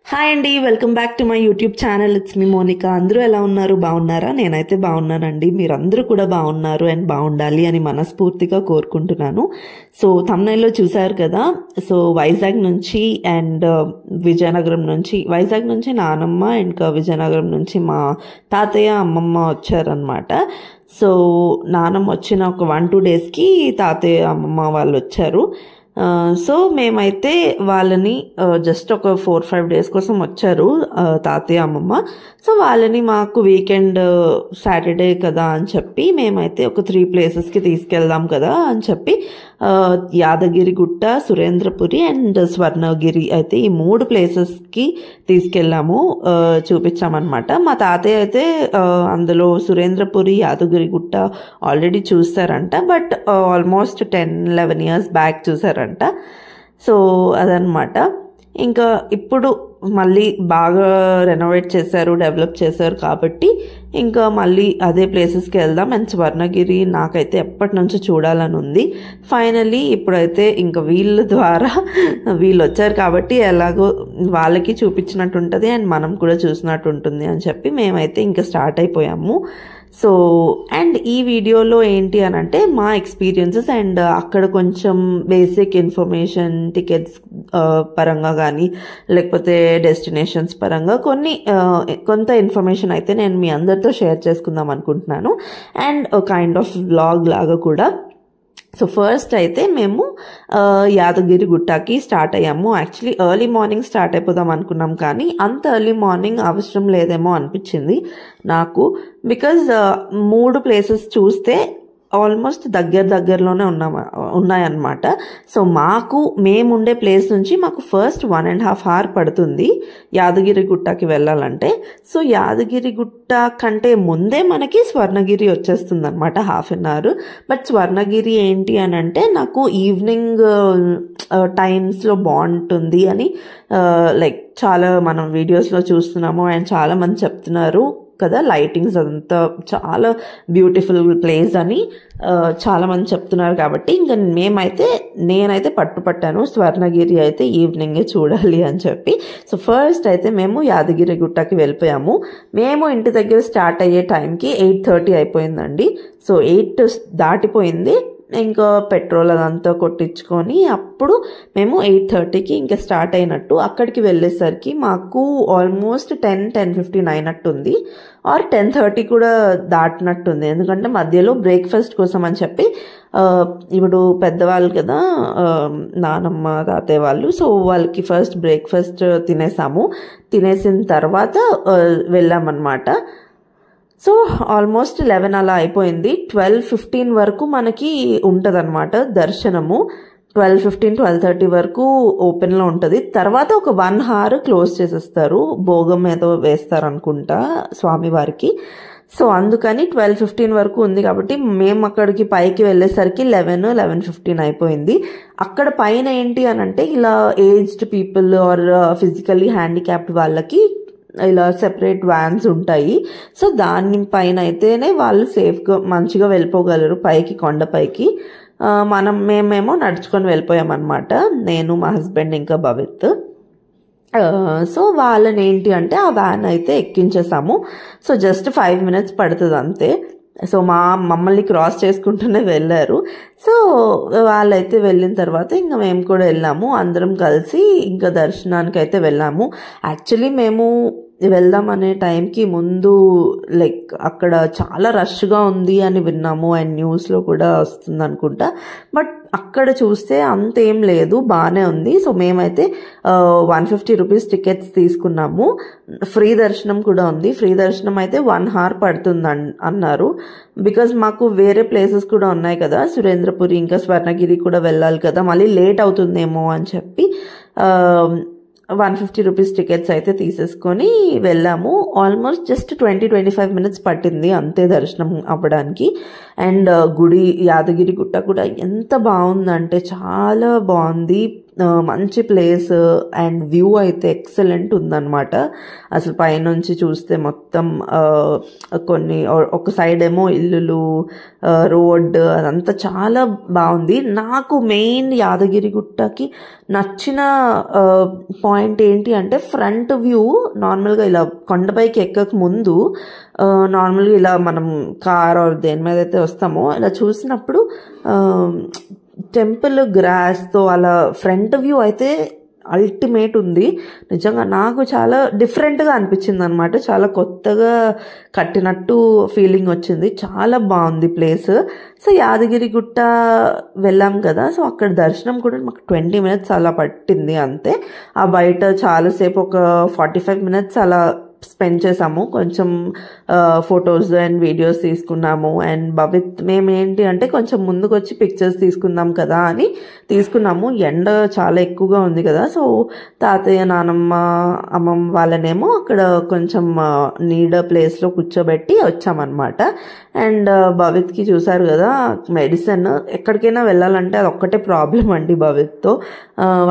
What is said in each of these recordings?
Hi అండి, welcome back to my YouTube channel. It's me Monika. అందరూ ఎలా ఉన్నారు? బాగున్నారా? నేనైతే బాగున్నానండి. మీరందరూ కూడా బాగున్నారు అండ్ బాగుండాలి అని మనస్ఫూర్తిగా కోరుకుంటున్నాను. సో థంబ్నెయిల్లో చూసారు కదా. సో వైజాగ్ నుంచి అండ్ విజయనగరం నుంచి, వైజాగ్ నుంచి నానమ్మ అండ్ విజయనగరం నుంచి మా తాతయ్య అమ్మమ్మ వచ్చారనమాట. సో నానమ్మ వచ్చిన ఒక 1-2 డేస్కి తాతయ్య అమ్మమ్మ వాళ్ళు వచ్చారు. సో మేమైతే వాళ్ళని జస్ట్ ఒక 4-5 డేస్ కోసం వచ్చారు తాతయ్య అమ్మమ్మ. సో వాళ్ళని మాకు వీకెండ్ సాటర్డే కదా అని చెప్పి మేమైతే ఒక 3 ప్లేసెస్కి తీసుకెళ్దాం కదా అని చెప్పి యాదగిరిగుట్ట, సురేంద్రపురి అండ్ స్వర్ణగిరి అయితే ఈ 3 ప్లేసెస్కి తీసుకెళ్ళాము, చూపించామన్నమాట. మా తాతయ్య అయితే అందులో సురేంద్రపురి, యాదగిరిగుట్ట ఆల్రెడీ చూసారంట, బట్ ఆల్మోస్ట్ 10-11 ఇయర్స్ బ్యాక్ చూసారంట. సో అదనమాట. ఇంకా ఇప్పుడు మళ్ళీ బాగా రెనోవేట్ చేశారు, డెవలప్ చేశారు కాబట్టి ఇంకా మళ్ళీ అదే ప్లేసెస్కి వెళ్దాం. అండ్ స్వర్ణగిరి నాకైతే ఎప్పటి నుంచో చూడాలని ఉంది. ఫైనల్లీ ఇప్పుడైతే ఇంకా వీళ్ళ ద్వారా వీళ్ళు వచ్చారు కాబట్టి ఎలాగో వాళ్ళకి చూపించినట్టు ఉంటుంది అండ్ మనం కూడా చూసినట్టు ఉంటుంది అని చెప్పి మేమైతే ఇంకా స్టార్ట్ అయిపోయాము. సో అండ్ ఈ వీడియోలో ఏంటి అని అంటే మా ఎక్స్పీరియన్సెస్ అండ్ అక్కడ కొంచెం బేసిక్ ఇన్ఫర్మేషన్, టికెట్స్ పరంగా కానీ లేకపోతే డెస్టినేషన్స్ పరంగా కొంత ఇన్ఫర్మేషన్ అయితే నేను మీ అందరితో షేర్ చేసుకుందాం అనుకుంటున్నాను. అండ్ కైండ్ ఆఫ్ వ్లాగ్ లాగా కూడా. సో ఫస్ట్ అయితే మేము యాదగిరిగుట్టకి స్టార్ట్ అయ్యాము. యాక్చువల్లీ ఎర్లీ మార్నింగ్ స్టార్ట్ అయిపోదాం అనుకున్నాం, కానీ అంత ఎర్లీ మార్నింగ్ అవసరం లేదేమో అనిపించింది నాకు. బికాజ్ 3 ప్లేసెస్ చూస్తే ఆల్మోస్ట్ దగ్గరలోనే ఉన్నాయన్నమాట. సో మేముండే ప్లేస్ నుంచి మాకు ఫస్ట్ 1.5 hour పడుతుంది యాదగిరిగుట్టకి వెళ్ళాలంటే. సో యాదగిరిగుట్ట కంటే ముందే మనకి స్వర్ణగిరి వచ్చేస్తుంది అనమాట, 1/2 hour. బట్ స్వర్ణగిరి ఏంటి అని అంటే నాకు ఈవినింగ్ టైమ్స్లో బాగుంటుంది అని లైక్ చాలా మనం వీడియోస్లో చూస్తున్నాము అండ్ చాలా మంది చెప్తున్నారు కదా, లైటింగ్స్ అదంతా చాలా బ్యూటిఫుల్ ప్లేస్ అని చాలా మంది చెప్తున్నారు. కాబట్టి ఇంకా నేనైతే పట్టుపట్టాను స్వర్ణగిరి అయితే ఈవినింగే చూడాలి అని చెప్పి. సో ఫస్ట్ అయితే మేము యాదగిరిగుట్టకి వెళ్ళిపోయాము. మేము ఇంటి దగ్గర స్టార్ట్ అయ్యే టైంకి 8:30 అయిపోయిందండి. సో 8 దాటిపోయింది. ఇంకా పెట్రోల్ అదంతా కొట్టించుకొని అప్పుడు మేము 8:30కి ఇంకా స్టార్ట్ అయినట్టు. అక్కడికి వెళ్ళేసరికి మాకు ఆల్మోస్ట్ 10-10:15 అయినట్టుంది, ఆర్ 10:30 కూడా దాటినట్టుంది. ఎందుకంటే మధ్యలో బ్రేక్ఫాస్ట్ కోసం అని చెప్పి ఇప్పుడు పెద్దవాళ్ళు కదా నానమ్మ తాతయ్య వాళ్ళు, సో వాళ్ళకి ఫస్ట్ బ్రేక్ఫాస్ట్ తినేసిన తర్వాత వెళ్ళామన్నమాట. సో ఆల్మోస్ట్ 11 అలా అయిపోయింది. 12:15 వరకు మనకి ఉంటుంది అనమాట దర్శనము. 12:15-12:30 వరకు ఓపెన్లో ఉంటుంది. తర్వాత ఒక 1 hour క్లోజ్ చేసేస్తారు, భోగం ఏదో వేస్తారు అనుకుంటా స్వామివారికి. సో అందుకని 12:15 వరకు ఉంది కాబట్టి మేము అక్కడికి పైకి వెళ్ళేసరికి 11-11:15 అయిపోయింది. అక్కడ పైన ఏంటి అని అంటే ఇలా aged people or physically handicapped వాళ్ళకి ఇలా సెపరేట్ వ్యాన్స్ ఉంటాయి. సో దాని పైన అయితేనే వాళ్ళు సేఫ్గా మంచిగా వెళ్ళిపోగలరు పైకి, కొండపైకి. మేమేమో నడుచుకొని వెళ్ళిపోయామన్నమాట, నేను, మా హస్బెండ్ ఇంకా భవిత్. సో వాళ్ళని ఏంటి అంటే ఆ వ్యాన్ అయితే ఎక్కించేసాము. సో జస్ట్ 5 minutes పడుతుంది అంతే. సో మమ్మల్ని క్రాస్ చేసుకుంటూనే వెళ్ళారు. సో వాళ్ళైతే వెళ్ళిన తర్వాత ఇంకా మేము కూడా వెళ్ళాము, అందరం కలిసి ఇంకా దర్శనానికి అయితే వెళ్ళాము. యాక్చువల్లీ మేము వెళ్దాం అనే టైంకి ముందు లైక్ అక్కడ చాలా రష్గా ఉంది అని విన్నాము అండ్ న్యూస్లో కూడా వస్తుంది అనుకుంటా. బట్ అక్కడ చూస్తే అంతేం లేదు, బాగానే ఉంది. సో మేమైతే 150 రూపీస్ టికెట్స్ తీసుకున్నాము. ఫ్రీ దర్శనం కూడా ఉంది. ఫ్రీ దర్శనం అయితే 1 hour పడుతుంది అన్నారు. బికాజ్ మాకు వేరే ప్లేసెస్ కూడా ఉన్నాయి కదా, సురేంద్రపురి ఇంకా స్వర్ణగిరి కూడా వెళ్ళాలి కదా, మళ్ళీ లేట్ అవుతుందేమో అని చెప్పి 150 రూపీస్ టికెట్స్ అయితే తీసేసుకొని వెళ్ళాము. ఆల్మోస్ట్ జస్ట్ 20-25 minutes పట్టింది అంతే దర్శనం అవ్వడానికి. అండ్ గుడి యాదగిరిగుట్ట కూడా ఎంత బాగుందంటే చాలా బాగుంది. మంచి ప్లేస్ అండ్ వ్యూ అయితే ఎక్సలెంట్ ఉందన్నమాట. అసలు పైనుంచి చూస్తే మొత్తం కొన్ని ఒక సైడ్ ఏమో ఇల్లులు, రోడ్, అదంతా చాలా బాగుంది. నాకు మెయిన్ యాదగిరిగుట్టకి నచ్చిన పాయింట్ ఏంటి అంటే ఫ్రంట్ వ్యూ. నార్మల్గా ఇలా కొండపైకి ఎక్కక ముందు నార్మల్గా ఇలా మనం కార్ దేని మీద అయితే వస్తామో ఇలా చూసినప్పుడు టెంపుల్ గ్రాస్తో అలా ఫ్రంట్ వ్యూ అయితే అల్టిమేట్ ఉంది. నిజంగా నాకు చాలా డిఫరెంట్గా అనిపించింది అనమాట. చాలా కొత్తగా కట్టినట్టు ఫీలింగ్ వచ్చింది. చాలా బాగుంది ప్లేస్. సో యాదగిరిగుట్ట వెళ్ళాం కదా, సో అక్కడ దర్శనం కూడా మాకు 20 minutes అలా పట్టింది అంతే. ఆ బయట చాలాసేపు ఒక 45 minutes అలా స్పెండ్ చేసాము. కొంచెం ఫొటోస్ అండ్ వీడియోస్ తీసుకున్నాము. అండ్ భవిత్ మేము ఏంటి అంటే కొంచెం ముందుకు వచ్చి పిక్చర్స్ తీసుకుందాం కదా అని తీసుకున్నాము. ఎండ చాలా ఎక్కువగా ఉంది కదా, సో తాతయ్య, నానమ్మ, అమ్మమ్మ వాళ్ళనేమో అక్కడ కొంచెం నీడ ప్లేస్లో కూర్చోబెట్టి వచ్చామన్నమాట. అండ్ భవిత్కి చూసారు కదా మెడిసిన్, ఎక్కడికైనా వెళ్ళాలంటే అది ఒక్కటే ప్రాబ్లం అండి భవిత్తో.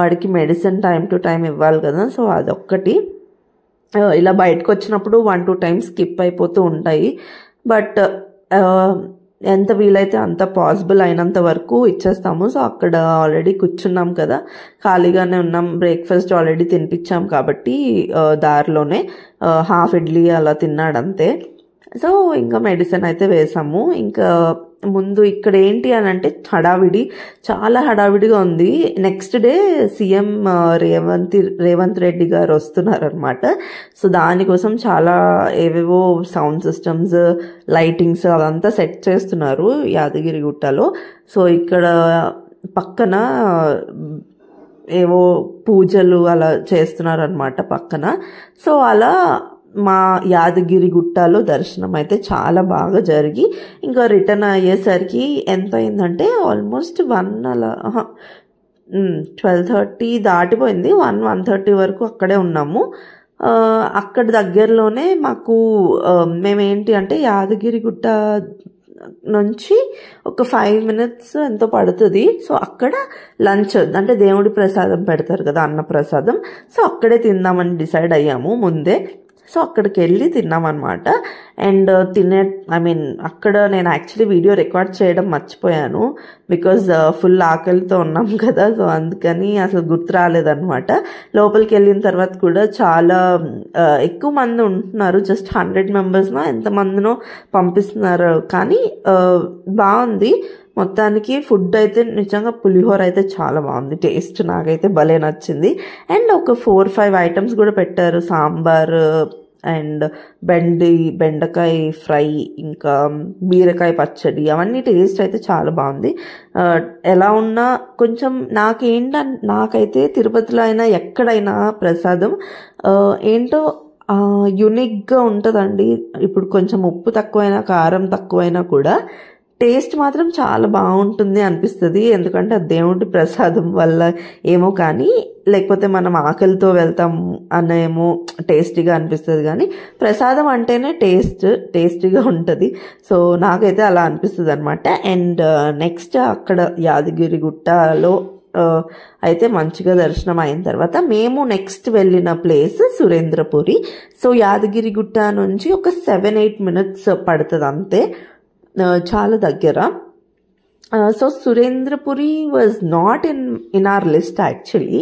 వాడికి మెడిసిన్ టైం టు టైం ఇవ్వాలి కదా, సో అదొక్కటి. ఇలా బయటకు వచ్చినప్పుడు 1-2 times స్కిప్ అయిపోతూ ఉంటాయి. బట్ ఎంత వీలైతే అంత పాసిబుల్ అయినంత వరకు ఇచ్చేస్తాము. సో అక్కడ ఆల్రెడీ కూర్చున్నాం కదా, ఖాళీగానే ఉన్నాం. బ్రేక్ఫాస్ట్ ఆల్రెడీ తినిపించాం కాబట్టి దారిలోనే హాఫ్ ఇడ్లీ అలా తిన్నాడంతే. సో ఇంకా మెడిసిన్ అయితే వేసాము. ఇంకా ముందు ఇక్కడ ఏంటి అని అంటే హడావిడి, చాలా హడావిడిగా ఉంది. Next day CM Revanth Reddy గారు వస్తున్నారనమాట. సో దానికోసం చాలా ఏవేవో సౌండ్ సిస్టమ్స్, లైటింగ్స్ అదంతా సెట్ చేస్తున్నారు యాదగిరిగుట్టలో. సో ఇక్కడ పక్కన ఏవో పూజలు అలా చేస్తున్నారు అనమాట పక్కన. సో అలా మా యాదగిరిగుట్టలో దర్శనం అయితే చాలా బాగా జరిగి ఇంకా రిటర్న్ అయ్యేసరికి ఎంత అయిందంటే ఆల్మోస్ట్ 1 అలా 12:30 దాటిపోయింది. 1:30 వరకు అక్కడే ఉన్నాము. అక్కడ దగ్గరలోనే మాకు మేమేంటి అంటే యాదగిరిగుట్ట నుంచి ఒక 5 minutes ఎంతో పడుతుంది. సో అక్కడ లంచ్ అంటే దేవుడి ప్రసాదం పెడతారు కదా, అన్న ప్రసాదం. సో అక్కడే తిందామని డిసైడ్ అయ్యాము ముందే. సో అక్కడికి వెళ్ళి తిన్నామన్నమాట. అండ్ అక్కడ నేను యాక్చువల్లీ వీడియో రికార్డ్ చేయడం మర్చిపోయాను. బికాజ్ ఫుల్ ఆకలితో ఉన్నాం కదా, సో అందుకని అసలు గుర్తు రాలేదన్నమాట. లోపలికి వెళ్ళిన తర్వాత కూడా చాలా ఎక్కువ మంది ఉంటున్నారు. జస్ట్ 100 members ఎంతమందినో పంపిస్తున్నారు. కానీ బాగుంది మొత్తానికి. ఫుడ్ అయితే నిజంగా పులిహోర అయితే చాలా బాగుంది. టేస్ట్ నాకైతే భలే నచ్చింది. అండ్ ఒక 4-5 items కూడా పెట్టారు. సాంబార్ అండ్ బెండకాయ ఫ్రై, ఇంకా బీరకాయ పచ్చడి, అవన్నీ టేస్ట్ అయితే చాలా బాగుంది. ఎలా ఉన్నా కొంచెం నాకైతే తిరుపతిలో అయినా ఎక్కడైనా ప్రసాదం ఏంటో యూనిక్గా ఉంటుందండి. ఇప్పుడు కొంచెం ఉప్పు తక్కువైనా, కారం తక్కువైనా కూడా టేస్ట్ మాత్రం చాలా బాగుంటుంది అనిపిస్తుంది. ఎందుకంటే అది దేవుడి ప్రసాదం వల్ల ఏమో కానీ, లేకపోతే మనం ఆకలితో వెళ్తాం అనేమో టేస్టీగా అనిపిస్తుంది. కానీ ప్రసాదం అంటేనే టేస్టీగా ఉంటుంది. సో నాకైతే అలా అనిపిస్తుంది అనమాట. అండ్ నెక్స్ట్ అక్కడ యాదగిరిగుట్టలో అయితే మంచిగా దర్శనం అయిన తర్వాత మేము నెక్స్ట్ వెళ్ళిన ప్లేస్ సురేంద్రపురి. సో యాదగిరిగుట్ట నుంచి ఒక 7-8 minutes పడుతుంది అంతే, చాలా దగ్గర. So Surendrapuri was not in our list actually.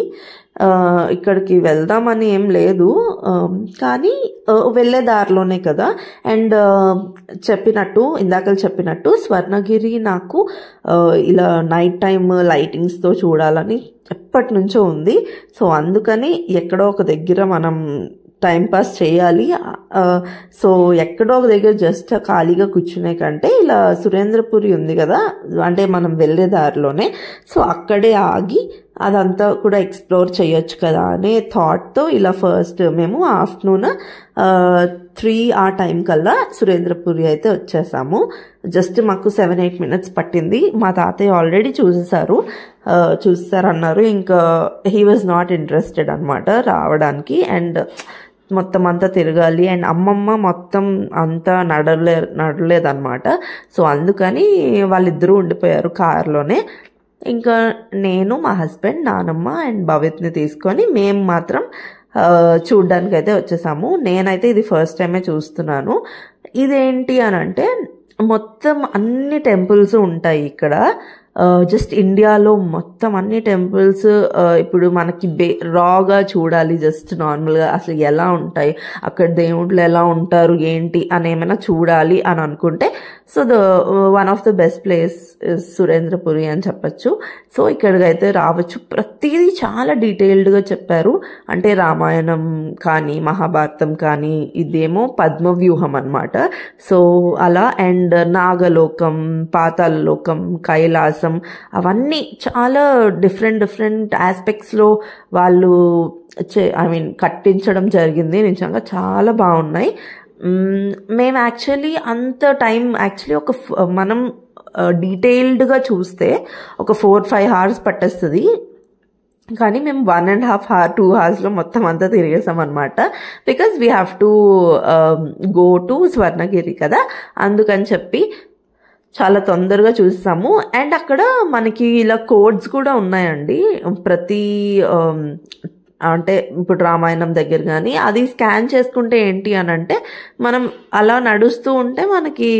ఇక్కడికి వెళ్దామని ఏం లేదు, కానీ వెళ్ళే దారిలోనే కదా. అండ్ ఇందాక చెప్పినట్టు స్వర్ణగిరి నాకు ఇలా నైట్ టైం లైటింగ్స్తో చూడాలని ఎప్పటి నుంచో ఉంది. సో అందుకని ఎక్కడో ఒక దగ్గర మనం టైంపాస్ చేయాలి. సో ఎక్కడో ఒక దగ్గర జస్ట్ ఖాళీగా కూర్చునే కంటే ఇలా సురేంద్రపురి ఉంది కదా, అంటే మనం వెళ్ళే దారిలోనే, సో అక్కడే ఆగి అదంతా కూడా ఎక్స్ప్లోర్ చేయొచ్చు కదా అనే థాట్తో ఇలా ఫస్ట్ మేము ఆఫ్టర్నూన్ 3 ఆ టైం కల్లా సురేంద్రపురి అయితే వచ్చేసాము. జస్ట్ మాకు 7-8 minutes పట్టింది. మా తాతయ్య ఆల్రెడీ చూసారన్నారు. ఇంకా హీ వాజ్ నాట్ ఇంట్రెస్టెడ్ అనమాట రావడానికి. అండ్ మొత్తం అంతా తిరగాలి. అండ్ అమ్మమ్మ మొత్తం అంతా నడలేదన్నమాట. సో అందుకని వాళ్ళిద్దరూ ఉండిపోయారు కార్లోనే. ఇంకా నేను, మా హస్బెండ్, నానమ్మ అండ్ భవిత్ని తీసుకొని మేము మాత్రం చూడ్డానికి అయితే వచ్చేసాము. నేనైతే ఇది ఫస్ట్ టైమే చూస్తున్నాను. ఇదేంటి అని అంటే మొత్తం అన్ని టెంపుల్స్ ఉంటాయి ఇక్కడ. జస్ట్ ఇండియాలో మొత్తం అన్ని టెంపుల్స్ ఇప్పుడు మనకి రాగా చూడాలి, జస్ట్ నార్మల్గా అసలు ఎలా ఉంటాయి అక్కడ దేవుళ్ళు ఎలా ఉంటారు ఏంటి అని ఏమైనా చూడాలి అని అనుకుంటే so one of the best place Surendrapuri అని చెప్పచ్చు. సో ఇక్కడికైతే రావచ్చు. ప్రతిదీ చాలా డీటెయిల్డ్గా చెప్పారు. అంటే రామాయణం కానీ మహాభారతం కానీ, ఇదేమో పద్మవ్యూహం అన్నమాట. సో అలా అండ్ నాగలోకం, పాతాళలోకం, కైలాసం, అవన్నీ చాలా డిఫరెంట్ ఆస్పెక్ట్స్లో వాళ్ళు కట్టించడం జరిగింది. నిజంగా చాలా బాగున్నాయి. మేము యాక్చువల్లీ అంత టైం మనం డీటెయిల్డ్గా చూస్తే ఒక 4-5 hours పట్టేస్తుంది. కానీ మేము 1.5 hour 2 hours మొత్తం అంతా తిరిగేసాం అనమాట. Because we have to go to Swarnagiri కదా, అందుకని చెప్పి చాలా తొందరగా చూసాము. అండ్ అక్కడ మనకి ఇలా కోడ్స్ కూడా ఉన్నాయండి. ప్రతి అంటే ఇప్పుడు రామాయణం దగ్గర కానీ అది స్కాన్ చేసుకుంటే ఏంటి అని అంటే మనం అలా నడుస్తూ ఉంటే మనకి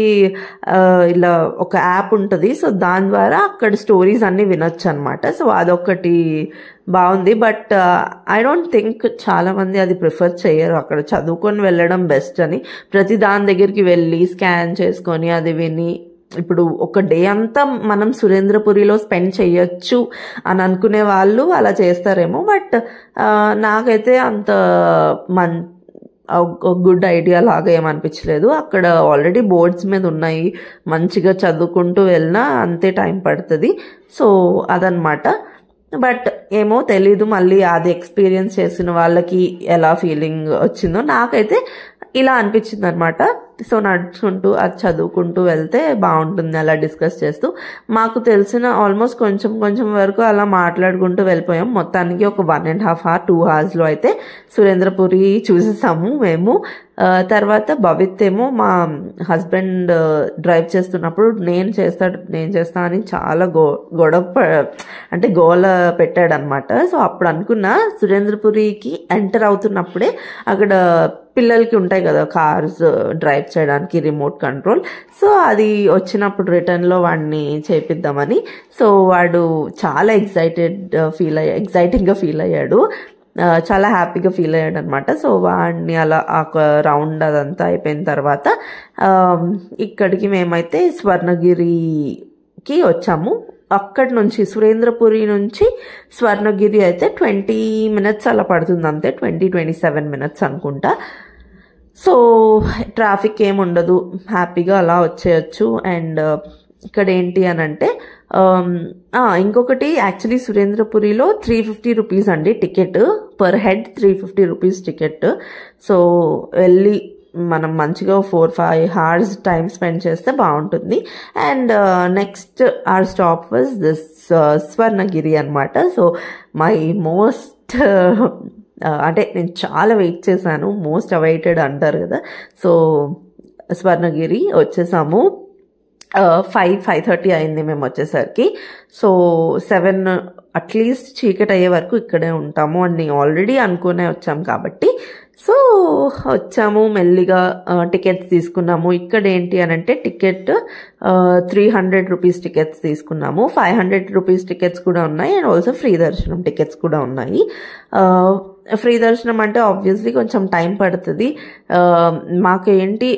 ఇలా ఒక యాప్ ఉంటుంది. సో దాని ద్వారా అక్కడ స్టోరీస్ అన్నీ వినొచ్చు అనమాట. సో అదొకటి బాగుంది. బట్ ఐ డోంట్ థింక్ చాలామంది అది ప్రిఫర్ చేయరు. అక్కడ చదువుకొని వెళ్ళడం బెస్ట్ అని, ప్రతి దాని దగ్గరికి వెళ్ళి స్కాన్ చేసుకొని అది విని ఇప్పుడు ఒక డే అంతా మనం సురేంద్రపురిలో స్పెండ్ చేయొచ్చు అని అనుకునే వాళ్ళు అలా చేస్తారేమో. బట్ నాకైతే అంత గుడ్ ఐడియా లాగా ఏమనిపించలేదు. అక్కడ ఆల్రెడీ బోర్డ్స్ మీద ఉన్నాయి, మంచిగా చదువుకుంటూ వెళ్ళినా అంతే టైం పడుతుంది. సో అదనమాట. బట్ ఏమో తెలీదు మళ్ళీ అది ఎక్స్పీరియన్స్ చేసిన వాళ్ళకి ఎలా ఫీలింగ్ వచ్చిందో. నాకైతే ఇలా అనిపించింది అనమాట. సో నడుచుకుంటూ అది చదువుకుంటూ వెళ్తే బాగుంటుంది అలా డిస్కస్ చేస్తూ. మాకు తెలిసిన ఆల్మోస్ట్ కొంచెం వరకు అలా మాట్లాడుకుంటూ వెళ్ళిపోయాం. మొత్తానికి ఒక 1.5 hour 2 hours అయితే సురేంద్రపురి చూసేసాము మేము. తర్వాత భవిత్ ఏమో మా హస్బెండ్ డ్రైవ్ చేస్తున్నప్పుడు నేను చేస్తా అని చాలా గోల పెట్టాడనమాట. సో అప్పుడు అనుకున్నా సురేంద్రపురికి ఎంటర్ అవుతున్నప్పుడే అక్కడ పిల్లలకి ఉంటాయి కదా కార్స్ డ్రైవ్ చేయడానికి రిమోట్ కంట్రోల్, సో అది వచ్చినప్పుడు రిటర్న్లో వాడిని చేపిద్దామని. సో వాడు చాలా ఎగ్జైటింగ్గా ఫీల్ అయ్యాడు, చాలా హ్యాపీగా ఫీల్ అయ్యాడు అనమాట. సో వాడిని అలా ఒక రౌండ్ అదంతా అయిపోయిన తర్వాత ఇక్కడికి మేమైతే స్వర్ణగిరికి వచ్చాము. అక్కడి నుంచి సురేంద్రపురి నుంచి స్వర్ణగిరి అయితే 20 minutes అలా పడుతుంది అంతే, 20-27 minutes అనుకుంటా. సో ట్రాఫిక్ ఏమి ఉండదు, హ్యాపీగా అలా వచ్చేయచ్చు. అండ్ ఇక్కడ ఏంటి అని అంటే ఇంకొకటి యాక్చువల్లీ సురేంద్రపురిలో 350 rupees అండి ticket, per head 350 rupees ticket. So వెళ్ళి మనం మంచిగా 4-5 hours టైం స్పెండ్ చేస్తే బాగుంటుంది. And next our stop was this Swarnagiri అనమాట. సో మై మోస్ట్ అంటే నేను చాలా వెయిట్ చేశాను, మోస్ట్ అవైటెడ్ అంటారు కదా. సో స్వర్ణగిరి వచ్చేసాము. 5:30 అయింది మేము వచ్చేసరికి. సో 7 అట్లీస్ట్ చీకటి అయ్యే వరకు ఇక్కడే ఉంటాము అని ఆల్రెడీ అనుకునే వచ్చాము కాబట్టి సో వచ్చాము. మెల్లిగా టికెట్స్ తీసుకున్నాము. ఇక్కడ ఏంటి అని అంటే టికెట్ 300 rupees టికెట్స్ తీసుకున్నాము. 500 rupees టికెట్స్ కూడా ఉన్నాయి అండ్ ఆల్సో ఫ్రీ దర్శనం టికెట్స్ కూడా ఉన్నాయి. ఫ్రీ దర్శనం అంటే ఆబ్వియస్లీ కొంచెం టైం పడుతుంది. మాకేంటి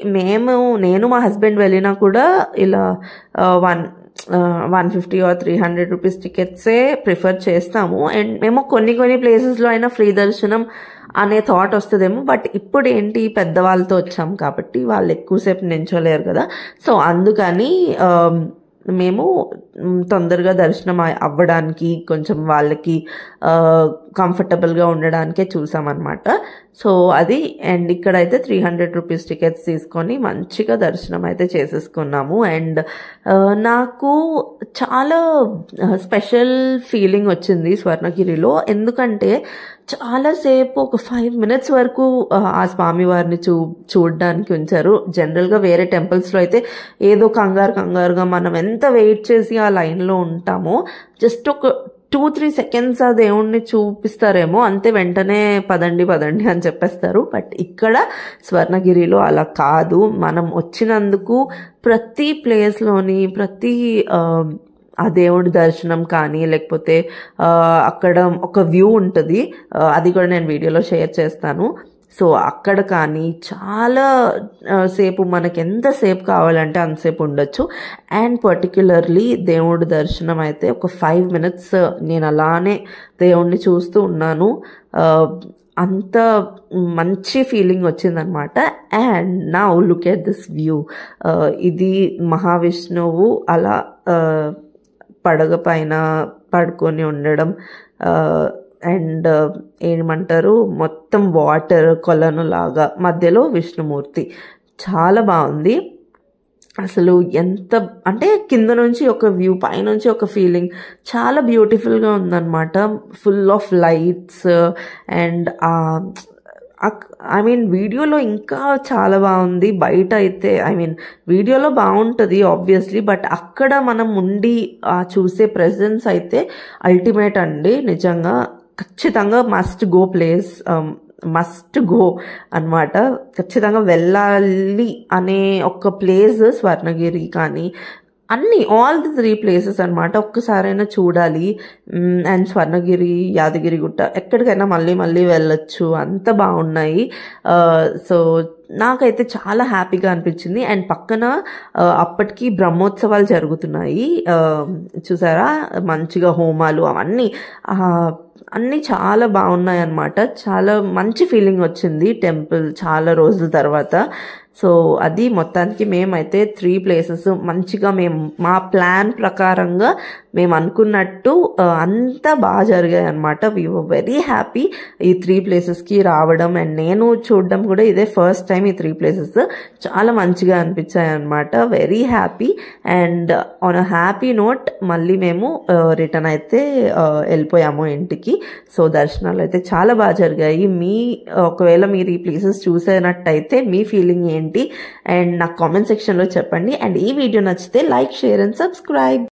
నేను మా హస్బెండ్ వెళ్ళినా కూడా ఇలా 150 or 300 rupees టికెట్సే ప్రిఫర్ చేస్తాము. అండ్ మేము కొన్ని ప్లేసెస్లో అయినా ఫ్రీ దర్శనం అనే థాట్ వస్తుందేమో. బట్ ఇప్పుడు ఏంటి పెద్దవాళ్ళతో వచ్చాము కాబట్టి వాళ్ళు ఎక్కువసేపు నించోలేరు కదా. సో అందుకని మేము తొందరగా దర్శనం అవ్వడానికి కొంచెం వాళ్ళకి కంఫర్టబుల్గా ఉండడానికే చూసామన్నమాట. సో అది. అండ్ ఇక్కడైతే 300 రూపీస్ టికెట్స్ తీసుకొని మంచిగా దర్శనం అయితే చేసేసుకున్నాము. అండ్ నాకు చాలా స్పెషల్ ఫీలింగ్ వచ్చింది స్వర్ణగిరిలో. ఎందుకంటే చాలాసేపు ఒక 5 minutes వరకు ఆ స్వామివారిని చూడడానికి ఉంచారు. జనరల్గా వేరే టెంపుల్స్లో అయితే ఏదో కంగారుగా మనం ఎంత వెయిట్ చేసి ఆ లైన్లో ఉంటామో జస్ట్ ఒక 2-3 seconds ఆ దేవుణ్ణి చూపిస్తారేమో, అంతే, వెంటనే పదండి అని చెప్పేస్తారు. బట్ ఇక్కడ స్వర్ణగిరిలో అలా కాదు. మనం వచ్చినందుకు ప్రతి ప్లేస్లోని ప్రతి ఆ దేవుడి దర్శనం కానీ లేకపోతే అక్కడ ఒక వ్యూ ఉంటుంది, అది కూడా నేను వీడియోలో షేర్ చేస్తాను. సో అక్కడ కానీ చాలా సేపు, మనకి ఎంతసేపు కావాలంటే అంతసేపు ఉండొచ్చు. అండ్ పర్టిక్యులర్లీ దేవుడి దర్శనం అయితే ఒక 5 minutes నేను అలానే దేవుణ్ణి చూస్తూ ఉన్నాను. అంత మంచి ఫీలింగ్ వచ్చిందనమాట. And now look at this view. ఇది మహావిష్ణువు అలా పడగ పైన పడుకొని ఉండడం, అండ్ ఏమంటారు, మొత్తం వాటర్ కొలను లాగా, మధ్యలో విష్ణుమూర్తి. చాలా బాగుంది అసలు. ఎంత అంటే కింద నుంచి ఒక వ్యూ, పైనుంచి ఒక ఫీలింగ్, చాలా బ్యూటిఫుల్గా ఉందన్నమాట. Full of lights. అండ్ వీడియోలో ఇంకా చాలా బాగుంది. బయట అయితే వీడియోలో బాగుంటుంది ఆబ్వియస్లీ, బట్ అక్కడ మనం ఉండి చూసే ప్రెజెన్స్ అయితే అల్టిమేట్ అండి. నిజంగా ఖచ్చితంగా must go place, must go అన్నమాట. ఖచ్చితంగా వెళ్ళాలి అనే ఒక ప్లేస్ స్వర్ణగిరి కానీ అన్ని, ఆల్ ది 3 places అనమాట. ఒక్కసారైనా చూడాలి. అండ్ స్వర్ణగిరి, యాదగిరిగుట్ట ఎక్కడికైనా మళ్ళీ వెళ్ళొచ్చు, అంత బాగున్నాయి. సో నాకైతే చాలా హ్యాపీగా అనిపించింది. అండ్ పక్కన అప్పటికి బ్రహ్మోత్సవాలు జరుగుతున్నాయి, చూసారా, మంచిగా హోమాలు అవన్నీ అన్నీ చాలా బాగున్నాయి అన్నమాట. చాలా మంచి ఫీలింగ్ వచ్చింది టెంపుల్ చాలా రోజుల తర్వాత. సో అది మొత్తానికి మేమైతే 3 places మంచిగా మా ప్లాన్ ప్రకారంగా మేము అనుకున్నట్టు అంతా బాగా జరిగాయి అనమాట. వీ వర్ వెరీ హ్యాపీ ఈ 3 placesకి రావడం. అండ్ నేను చూడడం కూడా ఇదే ఫస్ట్ టైం. ఈ 3 places చాలా మంచిగా అనిపించాయి అనమాట. Very happy. And on a happy note మళ్ళీ మేము రిటర్న్ అయితే వెళ్ళిపోయాము ఇంటికి. సో దర్శనాలు అయితే చాలా బాగా జరిగాయి. ఒకవేళ మీరు ఈ ప్లేసెస్ చూసేనట్టయితే మీ ఫీలింగ్ ఏంటి అండ్ నాకు కామెంట్ సెక్షన్లో చెప్పండి. అండ్ ఈ వీడియో నచ్చితే లైక్, షేర్ అండ్ సబ్స్క్రైబ్.